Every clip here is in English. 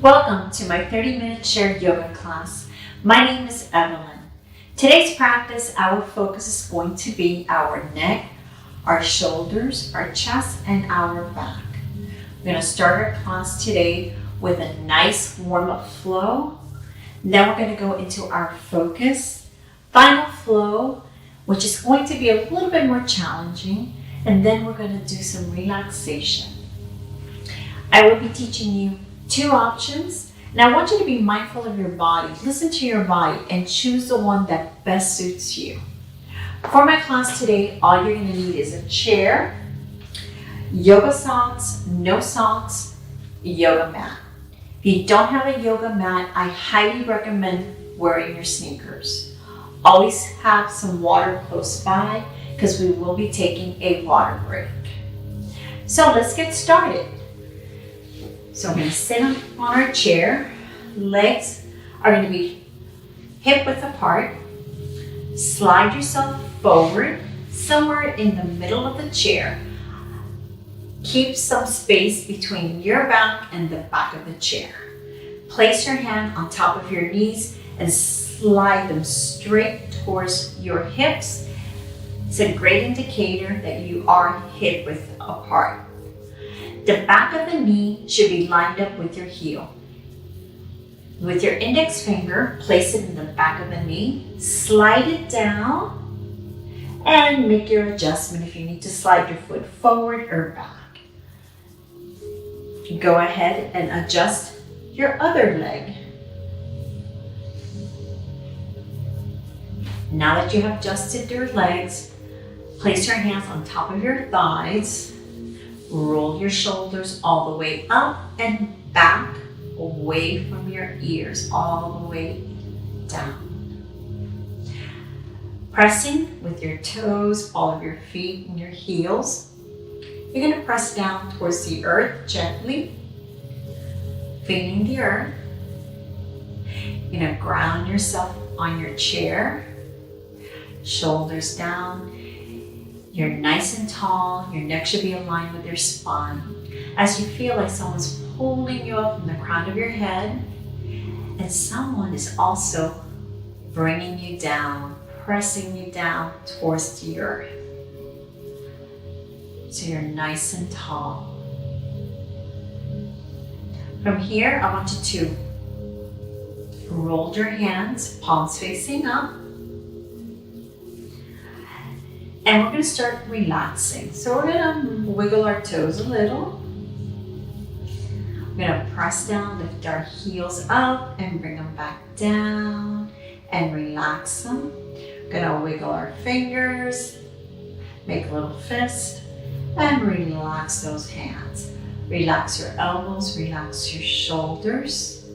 Welcome to my 30-minute shared yoga class. My name is Evelyn. Today's practice, our focus is going to be our neck, our shoulders, our chest, and our back. We're going to start our class today with a nice warm-up flow. Then we're going to go into our focus, final flow, which is going to be a little bit more challenging. And then we're going to do some relaxation. I will be teaching you two options. Now I want you to be mindful of your body. Listen to your body and choose the one that best suits you. For my class today, all you're going to need is a chair, yoga socks, no socks, yoga mat. If you don't have a yoga mat, I highly recommend wearing your sneakers. Always have some water close by because we will be taking a water break. So let's get started. So we're going to sit on our chair. Legs are going to be hip width apart. Slide yourself forward somewhere in the middle of the chair. Keep some space between your back and the back of the chair. Place your hand on top of your knees and slide them straight towards your hips. It's a great indicator that you are hip width apart. The back of the knee should be lined up with your heel. With your index finger, place it in the back of the knee, slide it down, and make your adjustment if you need to slide your foot forward or back. Go ahead and adjust your other leg. Now that you have adjusted your legs, place your hands on top of your thighs. Roll your shoulders all the way up and back, away from your ears, all the way down. Pressing with your toes, all of your feet and your heels. You're going to press down towards the earth gently, feeling the earth. You're going to ground yourself on your chair, shoulders down. You're nice and tall. Your neck should be aligned with your spine. As you feel like someone's pulling you up from the crown of your head, and someone is also bringing you down, pressing you down towards the earth. So you're nice and tall. From here, I want you to roll your hands, palms facing up. And we're going to start relaxing. So we're going to wiggle our toes a little. We're going to press down, lift our heels up and bring them back down and relax them. We're going to wiggle our fingers, make a little fist, and relax those hands. Relax your elbows, relax your shoulders,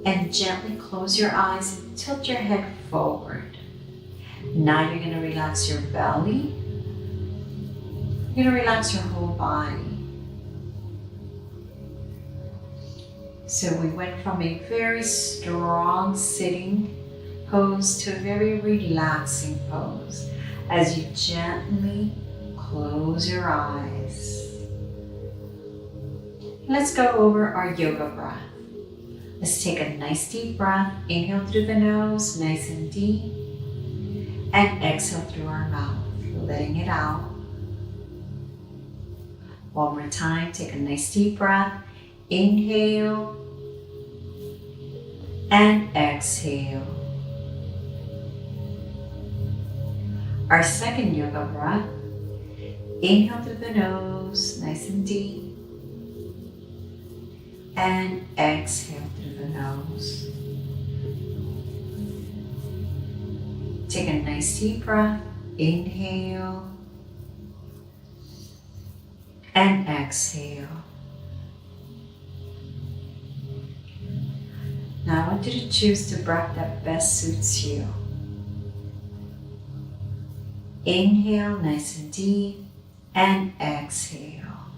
and gently close your eyes and tilt your head forward. Now you're going to relax your belly. You're going to relax your whole body. So we went from a very strong sitting pose to a very relaxing pose as you gently close your eyes. Let's go over our yoga breath. Let's take a nice deep breath. Inhale through the nose, nice and deep. And exhale through our mouth, letting it out. One more time, take a nice deep breath. Inhale and exhale. Our second yoga breath. Inhale through the nose, nice and deep. And exhale through the nose. Take a nice deep breath, inhale, and exhale. Now I want you to choose the breath that best suits you. Inhale, nice and deep, and exhale.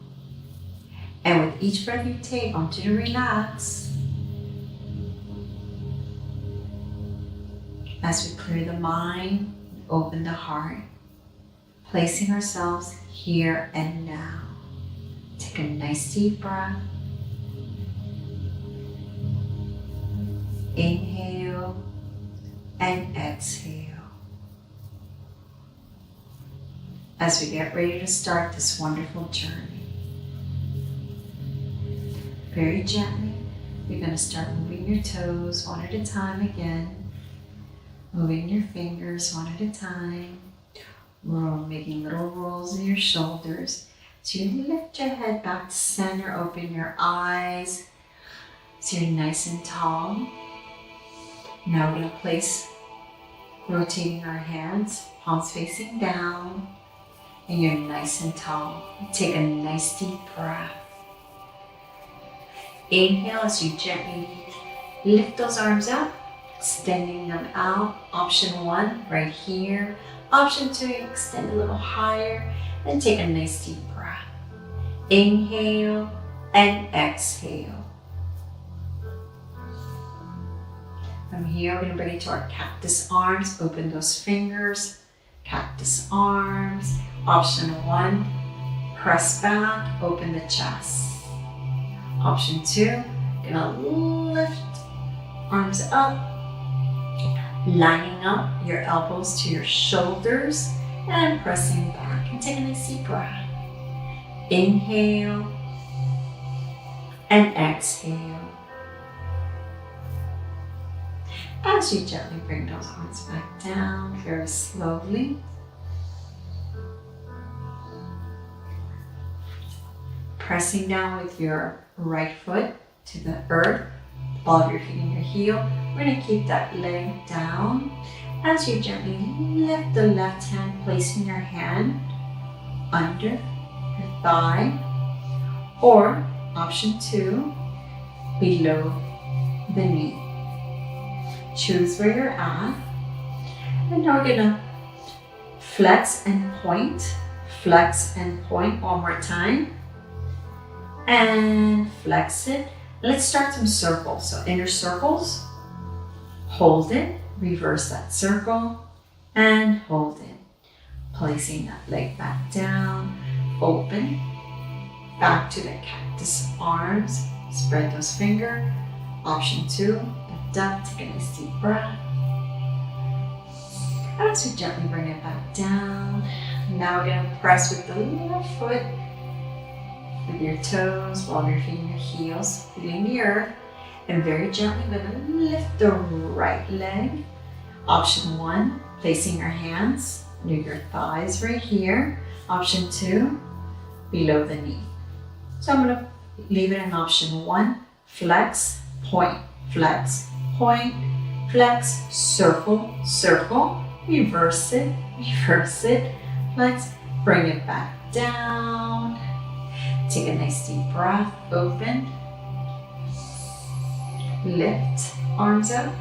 And with each breath you take, I want you to relax. As we clear the mind, open the heart, placing ourselves here and now. Take a nice deep breath. Inhale and exhale. As we get ready to start this wonderful journey, very gently, you're going to start moving your toes one at a time again. Moving your fingers one at a time. Making little rolls in your shoulders. So you lift your head back to center, open your eyes. So you're nice and tall. Now we're going to place, rotating our hands, palms facing down. And you're nice and tall. Take a nice deep breath. Inhale as you gently lift those arms up, extending them out. Option 1, right here. Option 2, extend a little higher and take a nice deep breath. Inhale and exhale. From here, we're going to bring it to our cactus arms. Open those fingers. Cactus arms. Option 1, press back, open the chest. Option 2, gonna lift arms up, lining up your elbows to your shoulders and pressing back. And take a nice deep breath. Inhale and exhale. As you gently bring those arms back down, very slowly. Pressing down with your right foot to the earth, ball of your feet in your heel. We're going to keep that leg down. As you gently lift the left hand, placing your hand under your thigh. Or option 2, below the knee. Choose where you're at. And now we're going to flex and point. Flex and point one more time. And flex it. Let's start some circles. So inner circles, hold it, reverse that circle, and hold it. Placing that leg back down, open, back to the cactus arms, spread those fingers. Option 2, lift up, take a nice deep breath. As we gently bring it back down, now we're going to press with the left foot, with your toes, ball of your feet and your heels, feeling the earth, and very gently we're going to lift the right leg. Option 1, placing your hands under your thighs right here. Option 2, below the knee. So I'm going to leave it in option 1, flex, point, flex, point, flex, circle, circle, reverse it, flex, bring it back down. Take a nice deep breath, open, lift, arms up.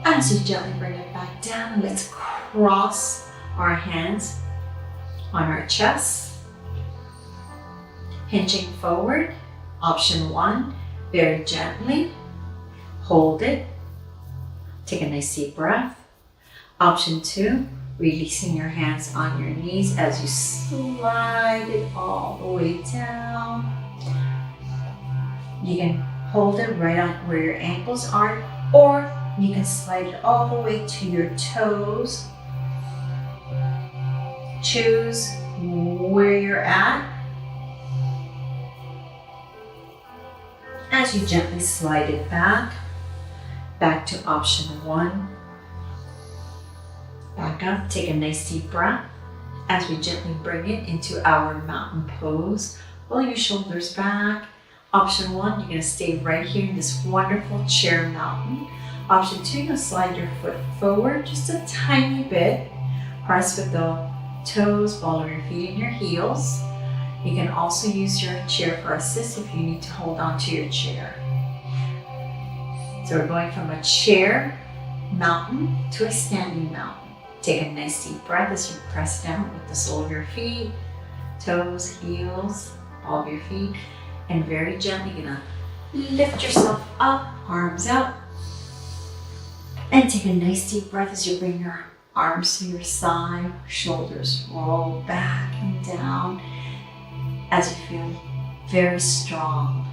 As you gently bring it back down, let's cross our hands on our chest, hinging forward. Option 1, very gently, hold it, take a nice deep breath. Option 2, releasing your hands on your knees as you slide it all the way down. You can hold it right on where your ankles are, or you can slide it all the way to your toes. Choose where you're at. As you gently slide it back to option 1. Back up, take a nice deep breath as we gently bring it into our mountain pose. Roll your shoulders back. Option 1, you're going to stay right here in this wonderful chair mountain. Option 2, you're going to slide your foot forward just a tiny bit. Press with the toes, ball of your feet and your heels. You can also use your chair for assist if you need to hold on to your chair. So we're going from a chair mountain to a standing mountain. Take a nice deep breath as you press down with the sole of your feet, toes, heels, ball of your feet, and very gently gonna lift yourself up, arms up, and take a nice deep breath as you bring your arms to your side, shoulders roll back and down as you feel very strong.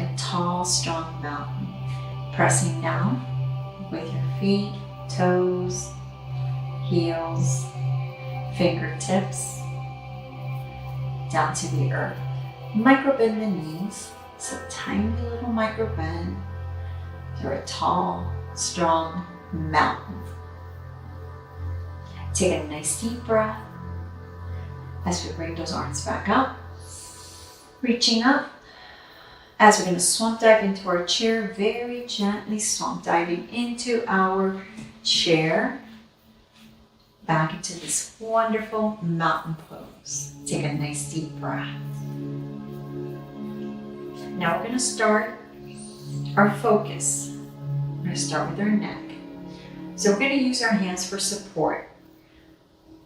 a tall, strong mountain. Pressing down with your feet, toes, heels, fingertips, down to the earth. Microbend the knees. It's a tiny little microbend. You're a tall, strong mountain. Take a nice deep breath as we bring those arms back up. Reaching up as we're going to swamp dive into our chair, very gently swamp diving into our chair. Back into this wonderful mountain pose. Take a nice deep breath. Now we're going to start our focus. We're going to start with our neck. So we're going to use our hands for support.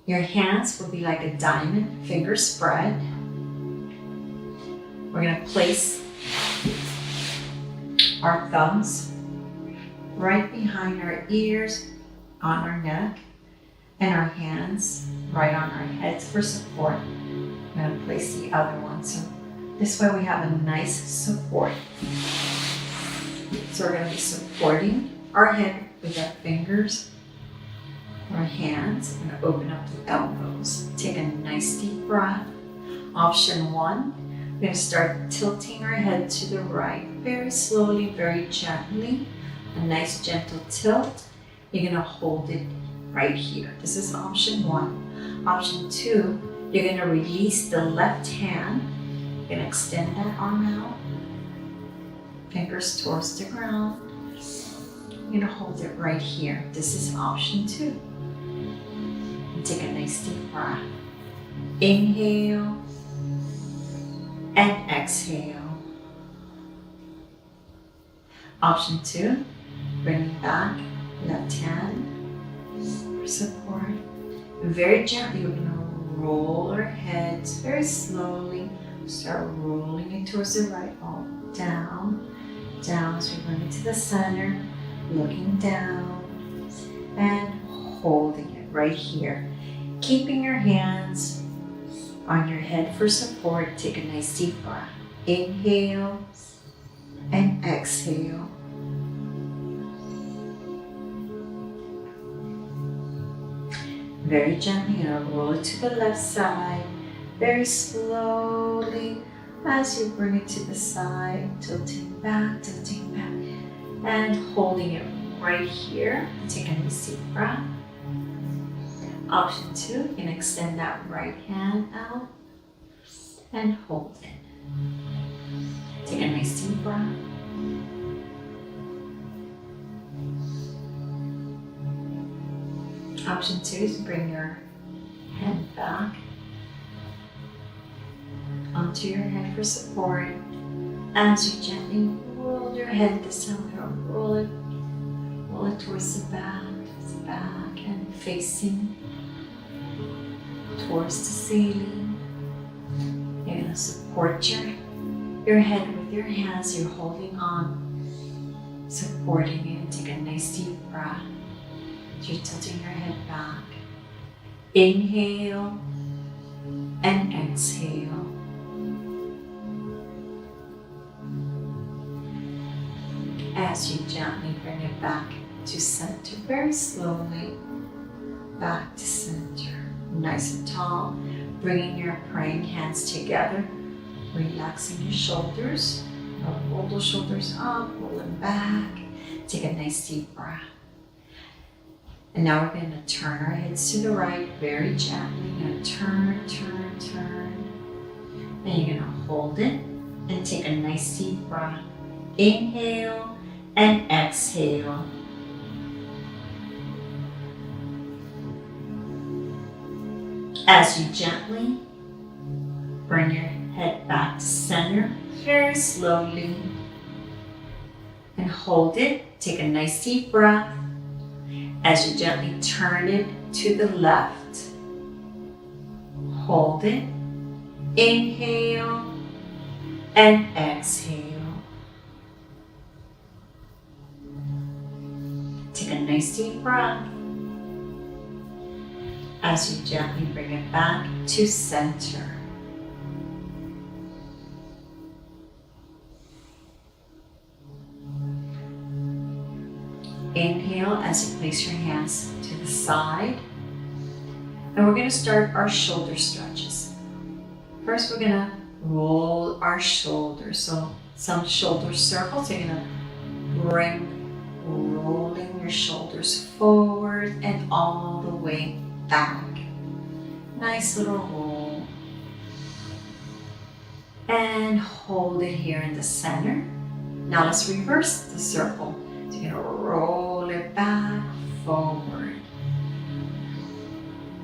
Your hands will be like a diamond finger spread. We're going to place our thumbs right behind our ears on our neck and our hands right on our heads for support. I'm going to place the other one so this way we have a nice support. So we're going to be supporting our head with our fingers, our hands. We're going to open up the elbows. Take a nice deep breath. Option 1. We're going to start tilting our head to the right, very slowly, very gently. A nice gentle tilt. You're going to hold it right here. This is option 1. Option 2, you're going to release the left hand. You're going to extend that arm out. Fingers towards the ground. You're going to hold it right here. This is option 2. And take a nice deep breath. Inhale. And exhale. Option 2, bring it back, left hand for support. Very gently, we're going to roll our heads very slowly. Start rolling it towards the right, all down, down as we bring it to the center, looking down and holding it right here. Keeping your hands on your head for support. Take a nice deep breath. Inhale and exhale. Very gently, you're going to roll it to the left side. Very slowly as you bring it to the side, tilting back, and holding it right here. Take a nice deep breath. Option 2, you can extend that right hand out and hold it. Take a nice deep breath. Option 2 is bring your head back onto your head for support. As you gently roll your head, this time we're going to roll it towards the back, and facing towards the ceiling. You're going to support your head with your hands. You're holding on, supporting it. Take a nice deep breath. You're tilting your head back. Inhale and exhale. As you gently bring it back to center, very slowly, back to center. Nice and tall, bringing your praying hands together, relaxing your shoulders. Roll those shoulders up, roll them back. Take a nice deep breath. And now we're going to turn our heads to the right, very gently. You're going to turn. And you're going to hold it and take a nice deep breath. Inhale and exhale. As you gently bring your head back to center, very slowly, and hold it. Take a nice deep breath. As you gently turn it to the left, hold it, inhale, and exhale. Take a nice deep breath. As you gently bring it back to center. Inhale as you place your hands to the side. And we're going to start our shoulder stretches. First, we're going to roll our shoulders. So some shoulder circles. You're going to bring rolling your shoulders forward and all the way back. Nice little roll. And hold it here in the center. Now let's reverse the circle. So you're going to roll it back, forward.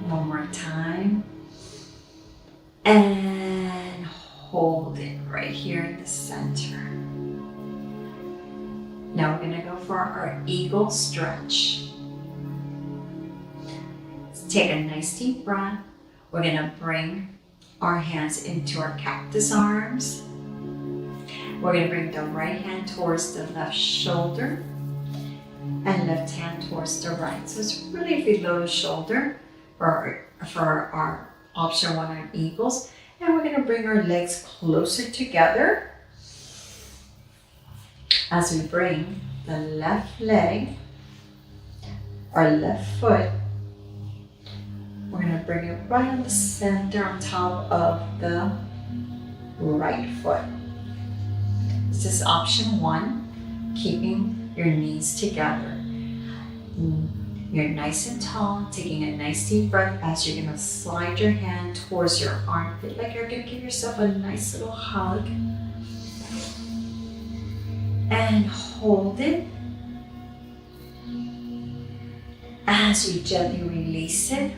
One more time. And hold it right here in the center. Now we're going to go for our eagle stretch. Let's take a nice deep breath. We're going to bring our hands into our cactus arms. We're going to bring the right hand towards the left shoulder and left hand towards the right. So it's really below the shoulder for our option 1 on eagles. And we're going to bring our legs closer together as we bring the left leg, our left foot, we're going to bring it right on the center on top of the right foot. This is option 1, keeping your knees together. You're nice and tall, taking a nice deep breath as you're going to slide your hand towards your armpit, like you're going to give yourself a nice little hug. And hold it. As you gently release it,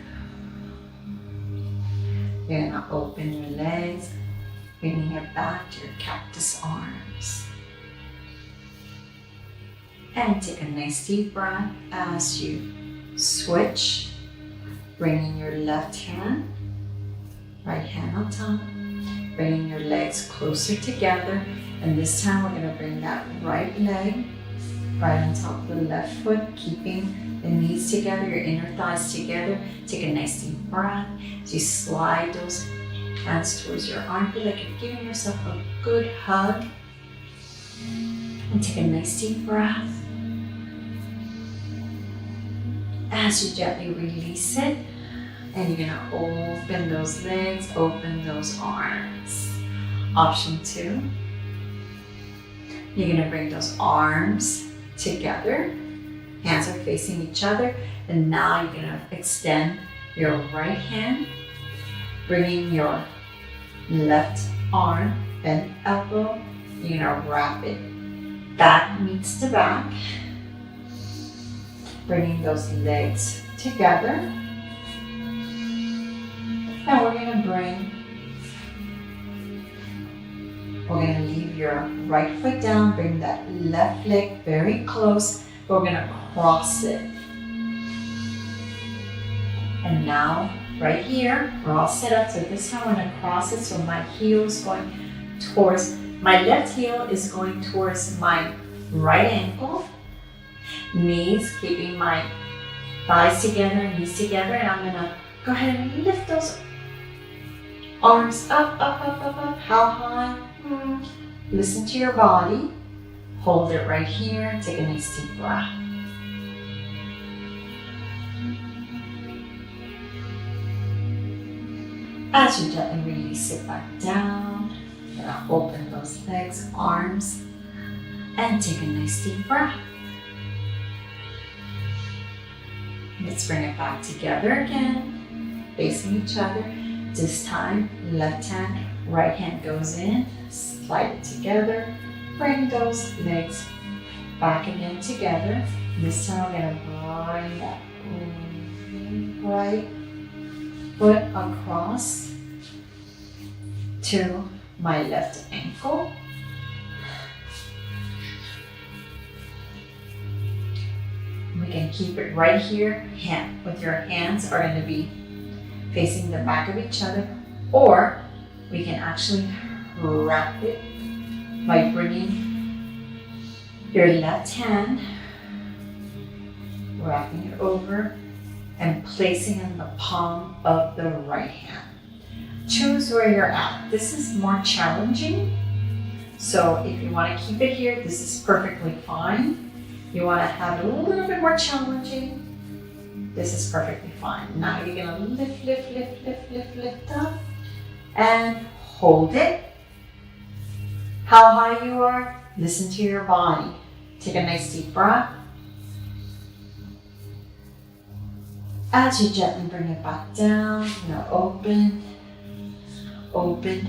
you're going to open your legs, bringing it back to your cactus arms. And take a nice deep breath as you switch, bringing your left hand, right hand on top, bringing your legs closer together. And this time we're going to bring that right leg right on top of the left foot, keeping the knees together, your inner thighs together. Take a nice deep breath as you slide those hands towards your armpit, like you're giving yourself a good hug. And take a nice deep breath. As you gently release it, and you're going to open those legs, open those arms. Option 2, you're going to bring those arms together. Hands are facing each other. And now you're going to extend your right hand, bringing your left arm and elbow. You're going to wrap it back meets the back. Bringing those legs together. And we're going to leave your right foot down, bring that left leg very close. We're going to cross it. And now, right here, we're all set up. So this time I'm going to cross it. So my heel is going towards, my left heel is going towards my right ankle. Knees, keeping my thighs together, knees together, and I'm gonna go ahead and lift those arms up, up, up, up, up. How high? Listen to your body. Hold it right here. Take a nice deep breath. As you gently release it back down, you're gonna open those legs, arms, and take a nice deep breath. Let's bring it back together again, facing each other. This time, left hand, right hand goes in, slide it together, bring those legs back again together. This time we're going to bring that right foot across to my left ankle. We can keep it right here. With your hands are going to be facing the back of each other, or we can actually wrap it by bringing your left hand, wrapping it over and placing it in the palm of the right hand. Choose where you're at. This is more challenging, so if you want to keep it here, this is perfectly fine. You want to have it a little bit more challenging. This is perfectly fine. Now you're gonna lift up and hold it. How high you are, listen to your body. Take a nice deep breath. As you gently bring it back down, open, open,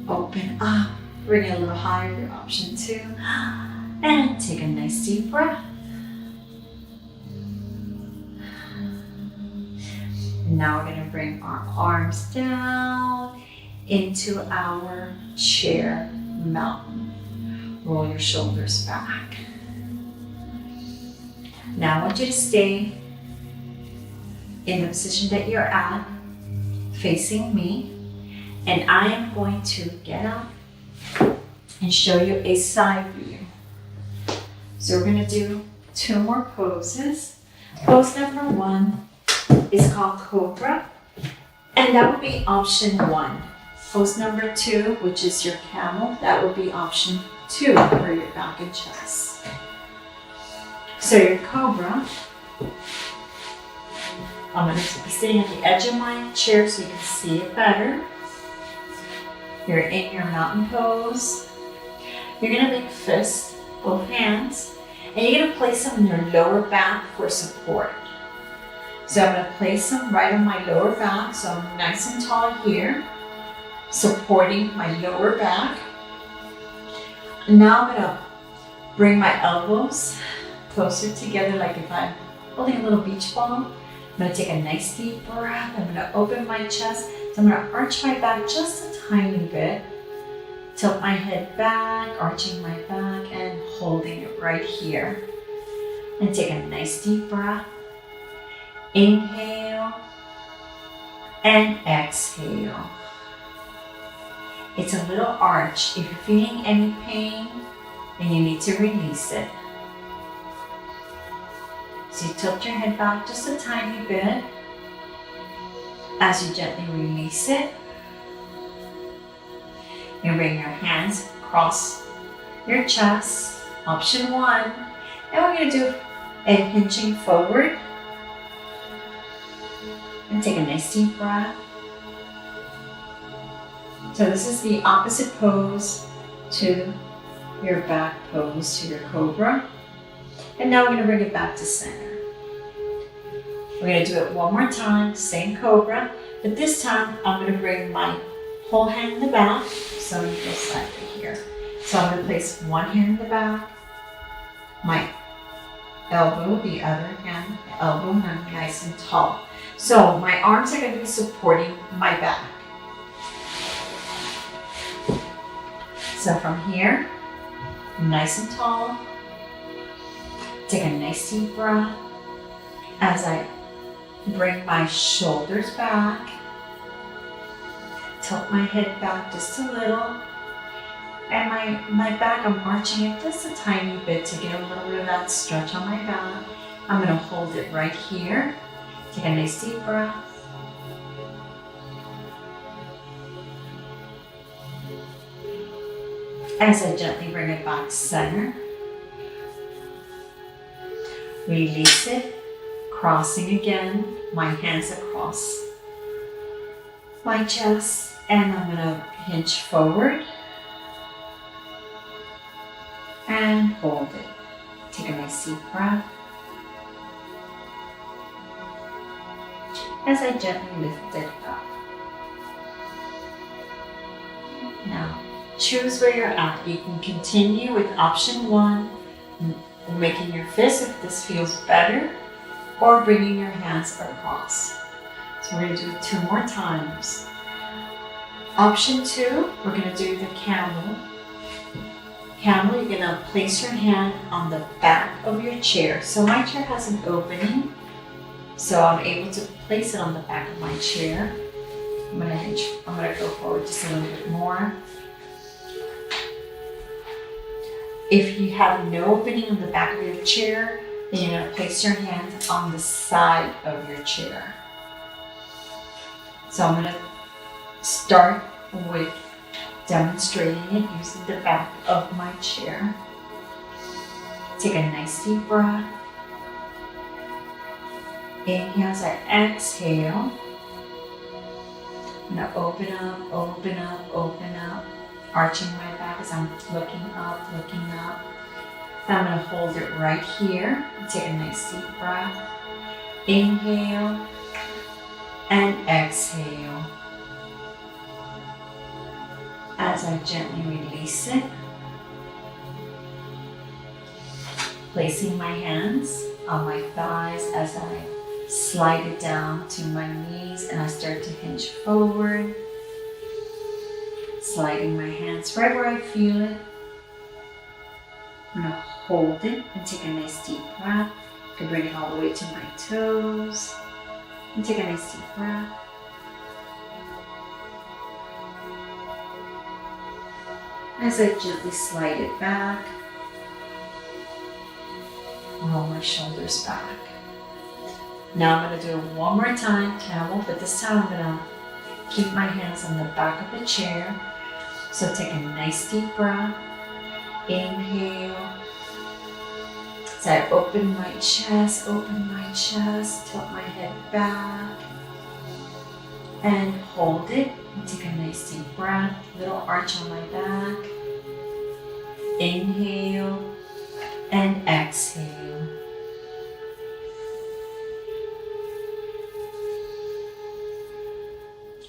open up. Bring it a little higher, your option 2. And take a nice deep breath. And now we're going to bring our arms down into our chair mountain. Roll your shoulders back. Now I want you to stay in the position that you're at, facing me. And I am going to get up and show you a side view. So we're going to do 2 more poses. Pose number 1 is called Cobra, and that would be option 1. Pose number 2, which is your camel, that would be option 2 for your back and chest. So your Cobra, I'm going to be sitting at the edge of my chair so you can see it better. You're in your mountain pose. You're going to make fists, both hands, and you're going to place them in your lower back for support. So I'm going to place them right on my lower back, so I'm nice and tall here, supporting my lower back. And now I'm going to bring my elbows closer together like if I'm holding a little beach ball. I'm going to take a nice deep breath. I'm going to open my chest. So I'm going to arch my back just a tiny bit. Tilt my head back, arching my back and holding it right here. And take a nice deep breath. Inhale and exhale. It's a little arch. If you're feeling any pain, then you need to release it. So you tilt your head back just a tiny bit as you gently release it. You bring your hands across your chest, option 1. And we're going to do a hinging forward. And take a nice deep breath. So this is the opposite pose to your back pose, to your Cobra. And now we're going to bring it back to center. We're going to do it one more time, same Cobra, but this time I'm going to bring my whole hand in the back, so I'm going to go slightly here. So I'm going to place one hand in the back, my elbow, the other hand, elbow, and I'm nice and tall. So my arms are going to be supporting my back. So from here, nice and tall, take a nice deep breath as I bring my shoulders back, tilt my head back just a little, and my back, I'm arching it just a tiny bit to get a little bit of that stretch on my back. I'm going to hold it right here. Take a nice deep breath. As I gently bring it back center, release it, crossing again, my hands across my chest, and I'm going to hinge forward and hold it. Take a nice deep breath as I gently lift it up. Now, choose where you're at. You can continue with option 1, making your fist if this feels better, or bringing your hands across. So we're going to do it 2 more times. Option 2, we're going to do the camel. Camel, you're going to place your hand on the back of your chair. So my chair has an opening, so I'm able to place it on the back of my chair. I'm going to go forward just a little bit more. If you have no opening on the back of your chair, then you're going to place your hand on the side of your chair. So I'm going to start with demonstrating it using the back of my chair. Take a nice deep breath. Inhale as I exhale. I'm gonna open up, open up, open up. Arching my back as I'm looking up, looking up. Then I'm gonna hold it right here. Take a nice deep breath. Inhale and exhale. As I gently release it, placing my hands on my thighs as I slide it down to my knees and I start to hinge forward. Sliding my hands right where I feel it. I'm gonna hold it and take a nice deep breath. I can bring it all the way to my toes. And take a nice deep breath. As I gently slide it back, roll my shoulders back. Now I'm going to do it one more time, camel, but this time I'm going to keep my hands on the back of the chair. So take a nice deep breath. Inhale. As I open my chest, tilt my head back. And hold it. And take a nice deep breath. Little arch on my back. Inhale and exhale.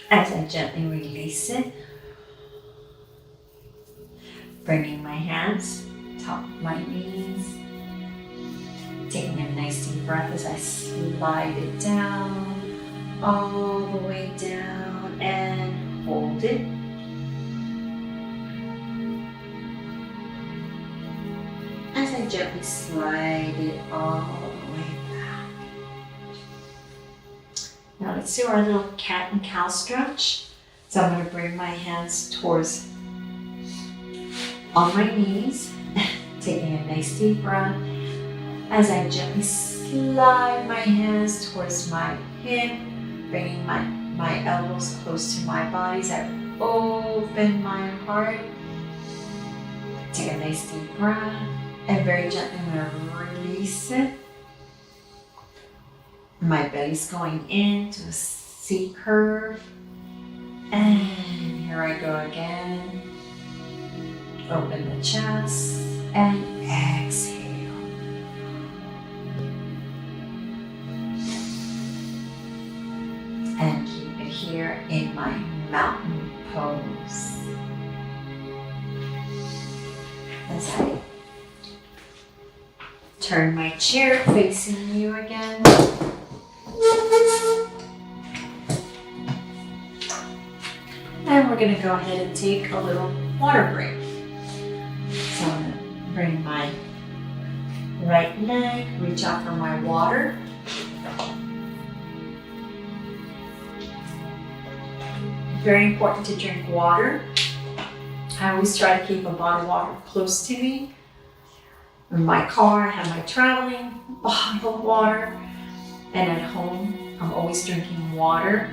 As I gently release it, bringing my hands top of my knees, taking a nice deep breath as I slide it down, all the way down, and hold it. As I gently slide it all the way back. Now let's do our little cat and cow stretch. So I'm going to bring my hands towards on my knees, taking a nice deep breath. As I gently slide my hands towards my hip, bringing my elbows close to my body as I open my heart. Take a nice deep breath. And very gently, I'm going to release it. My belly's going into a C curve. And here I go again. Open the chest and exhale. And keep it here in my mountain pose. As I turn my chair facing you again. And we're going to go ahead and take a little water break. So I'm going to bring my right leg, reach out for my water. Very important to drink water. I always try to keep a bottle of water close to me. In my car, I have my traveling bottle of water. And at home, I'm always drinking water.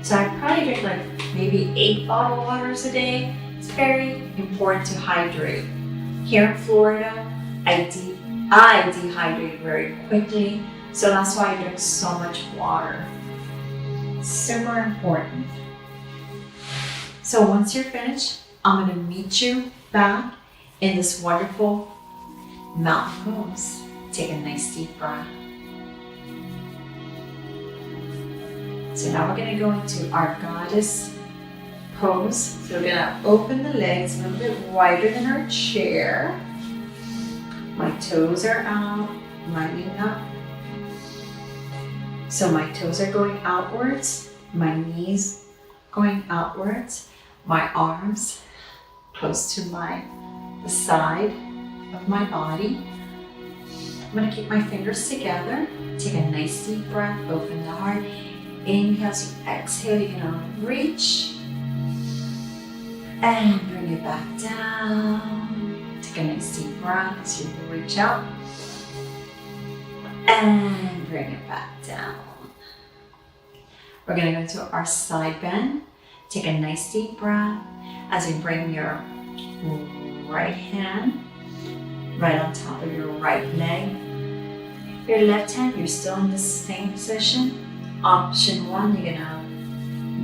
So I probably drink like maybe 8 bottled waters a day. It's very important to hydrate. Here in Florida, I dehydrate very quickly. So that's why I drink so much water. It's super important. So once you're finished, I'm going to meet you back in this wonderful mountain pose. Take a nice deep breath. So now we're going to go into our goddess pose. So we're going to open the legs a little bit wider than our chair. My toes are out, lining up. So my toes are going outwards, my knees going outwards, my arms close to the side of my body. I'm going to keep my fingers together. Take a nice deep breath, open the heart. Inhale, as you exhale, you're going to reach and bring it back down. Take a nice deep breath as you reach out and bring it back down. We're going to go into our side bend. Take a nice deep breath as you bring your right hand right on top of your right leg. Your left hand, you're still in the same position. Option 1, you're gonna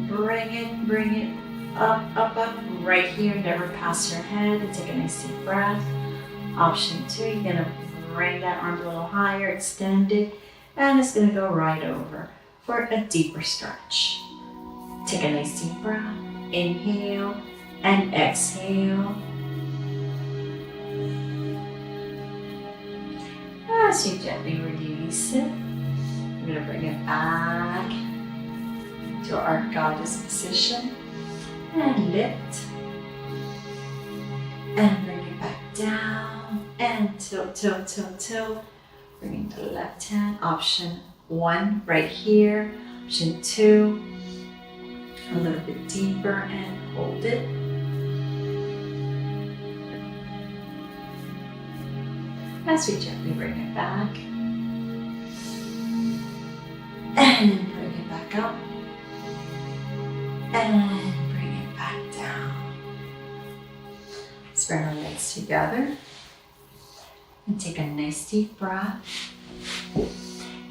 bring it up, right here, never past your head, and take a nice deep breath. Option 2, you're gonna bring that arm a little higher, extend it, and it's gonna go right over for a deeper stretch. Take a nice deep breath, inhale and exhale. As you gently release it, we're gonna bring it back to our goddess position and lift and bring it back down and tilt. Bringing the left hand, option 1 right here, option 2 a little bit deeper and hold it. As we gently bring it back and bring it back up and bring it back down. Spread our legs together and take a nice deep breath.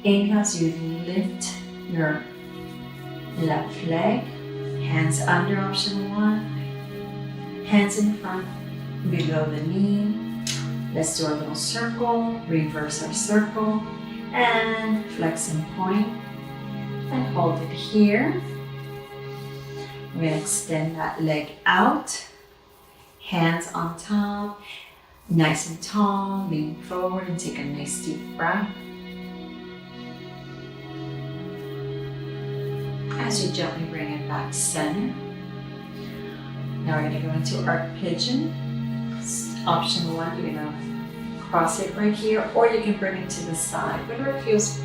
Inhale as you lift your left leg, hands under, option 1, hands in front, below the knee. Let's do our little circle, reverse our circle, and flex and point, and hold it here. We're gonna extend that leg out, hands on top, nice and tall, lean forward and take a nice deep breath. As you gently bring it back center. Now we're gonna go into our pigeon. Option 1, you're gonna cross it right here, or you can bring it to the side, whatever feels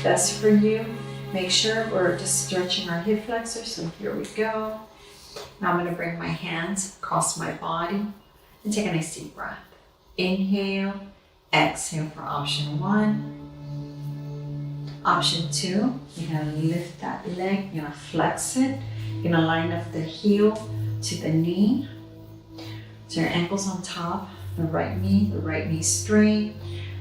best for you. Make sure we're just stretching our hip flexors, so here we go. Now I'm gonna bring my hands across my body and take a nice deep breath. Inhale, exhale for option 1. Option 2, you're gonna lift that leg, you're gonna flex it, you're gonna line up the heel to the knee. So your ankle's on top, the right knee straight.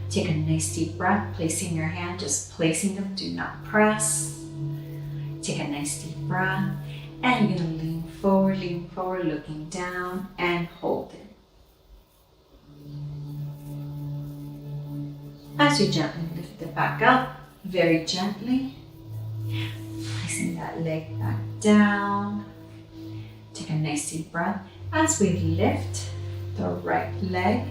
Take a nice deep breath, placing your hand, just placing them, do not press. Take a nice deep breath, and you're gonna lean forward, looking down, and hold it. As you gently lift it back up, very gently, placing that leg back down. Take a nice deep breath. As we lift the right leg,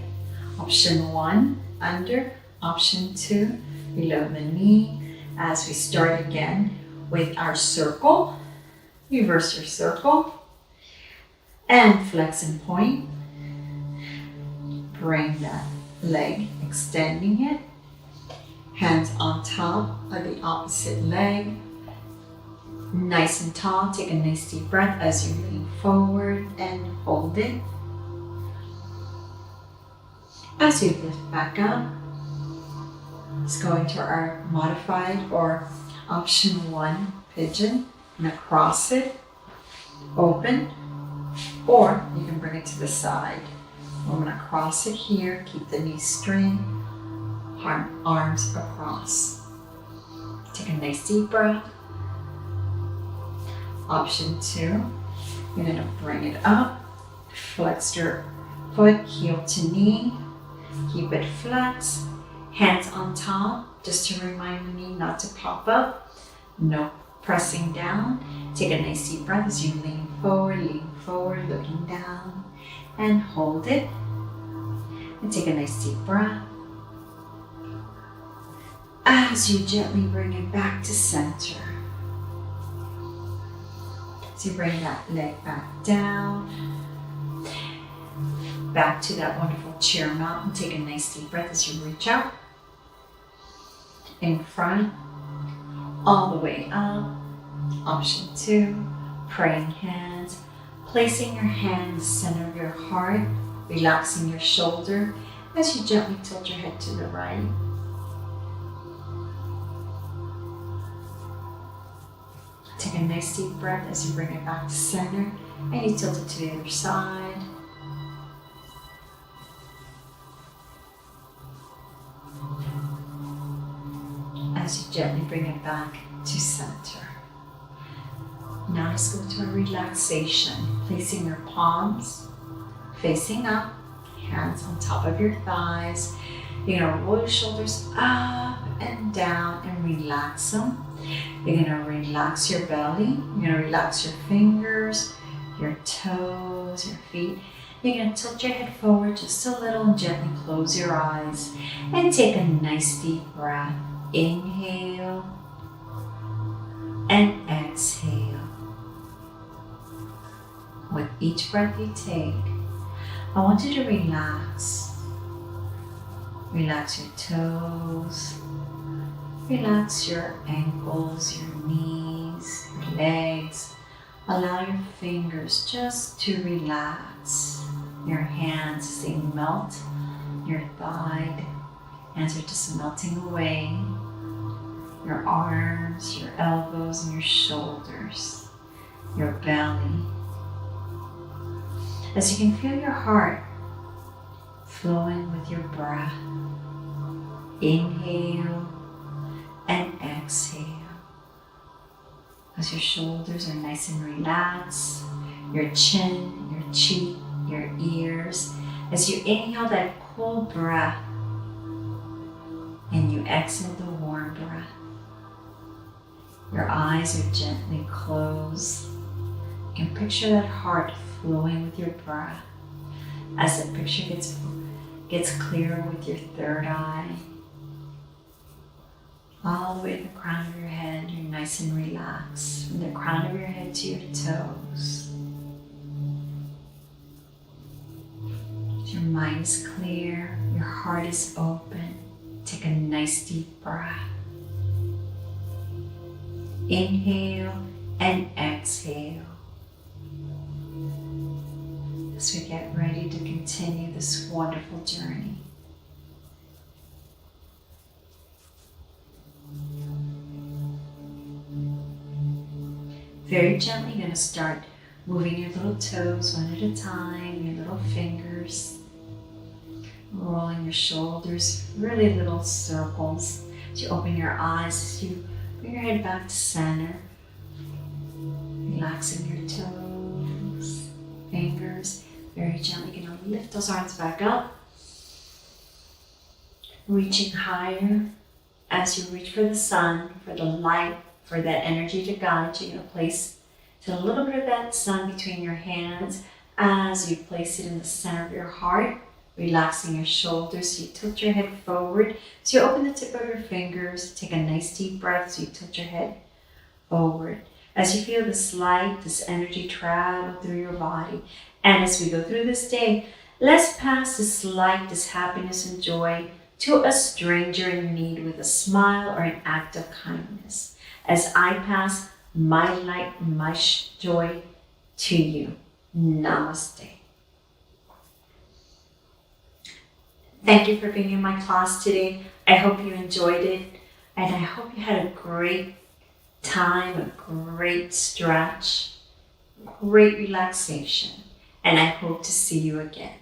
option 1 under, option 2 below the knee. As we start again with our circle, reverse your circle and flex and point. Bring that leg, extending it, hands on top of the opposite leg. Nice and tall, take a nice deep breath as you lean forward and hold it. As you lift back up, let's go into our modified or option 1 pigeon. I'm gonna cross it, open, or you can bring it to the side. I'm gonna cross it here, keep the knees straight, arms across. Take a nice deep breath. Option 2, you're gonna bring it up, flex your foot, heel to knee, keep it flexed, hands on top, just to remind the knee not to pop up, no pressing down. Take a nice deep breath as you lean forward, looking down, and hold it. And take a nice deep breath. As you gently bring it back to center. So you bring that leg back down, back to that wonderful chair mount, and take a nice deep breath as you reach out, in front, all the way up. Option 2, praying hands, placing your hand in the center of your heart, relaxing your shoulder as you gently tilt your head to the right. Take a nice deep breath as you bring it back to center and you tilt it to the other side. as you gently bring it back to center. Now let's go to a relaxation, placing your palms facing up, hands on top of your thighs. You're gonna roll your shoulders up and down and relax them. You're gonna relax your belly. You're gonna relax your fingers, your toes, your feet. You're gonna tilt your head forward just a little and gently close your eyes and take a nice deep breath. Inhale and exhale. With each breath you take, I want you to relax. Relax your toes, relax your ankles, your knees, your legs. Allow your fingers just to relax. Your hands as they melt your thigh. Hands are just melting away. Your arms, your elbows, and your shoulders. Your belly. As you can feel your heart flowing with your breath. Inhale and exhale. As your shoulders are nice and relaxed, your chin, your cheek, your ears. As you inhale that cool breath and you exhale the warm breath. Your eyes are gently closed. You can picture that heart flowing with your breath as the picture gets clearer with your third eye. All the way to the crown of your head, you're nice and relaxed. From the crown of your head to your toes. Your mind is clear, your heart is open. Take a nice deep breath. Inhale and exhale. As we get ready to continue this wonderful journey. Very gently, you're going to start moving your little toes one at a time, your little fingers, rolling your shoulders, really little circles. As you open your eyes, as you bring your head back to center, relaxing your toes, fingers. Very gently, you're going to lift those arms back up, reaching higher. As you reach for the sun, for the light, for that energy to guide you, you're going to place a little bit of that sun between your hands as you place it in the center of your heart, relaxing your shoulders. So you tilt your head forward. So you open the tip of your fingers, take a nice deep breath. So you tilt your head forward. As you feel this light, this energy travel through your body. And as we go through this day, let's pass this light, this happiness and joy to a stranger in need with a smile or an act of kindness. As I pass my light and my joy to you. Namaste. Thank you for being in my class today. I hope you enjoyed it, and I hope you had a great time, a great stretch, great relaxation, and I hope to see you again.